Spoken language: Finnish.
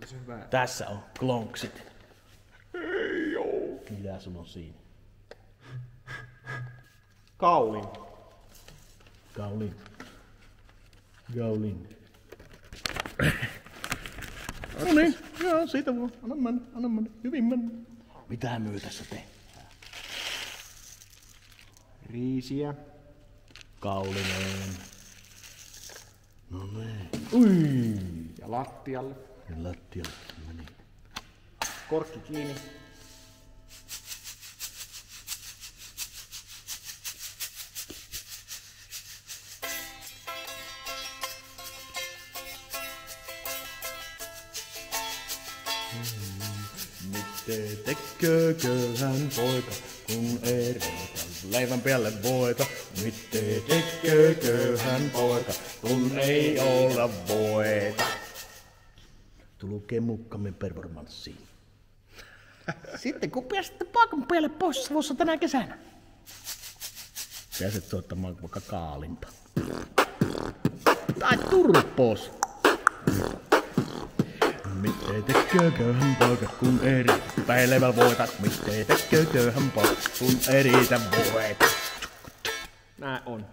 Onko se hyvä? Tässä on klonksit. Ei oo. Mitä sulla on siinä? Kaulin. Gaulin. Gaulin. No niin, joo, siitä voi. Anna mennä. Hyvin mennä. Mitä myy tässä tehdään? Riisiä. Kaulinen. No niin. Ui. Ja lattialle. Ja lattialle meni. Korkki kiinni. Miten tekököhän poika, kun ei reota leivän päälle voita? Miten tekököhän poika, kun ei olla voita? Tulkee mukkamme performanssiin. Sitten kun pääsette paikan päälle pois Savossa tänä kesänä. Pääset soittamaan vaikka kaalinta. Tai turpoos. Miten tekököhän poika, kun ei päivällä voita? Miten tekököhän poika, kun ei riitä voita? Nää on.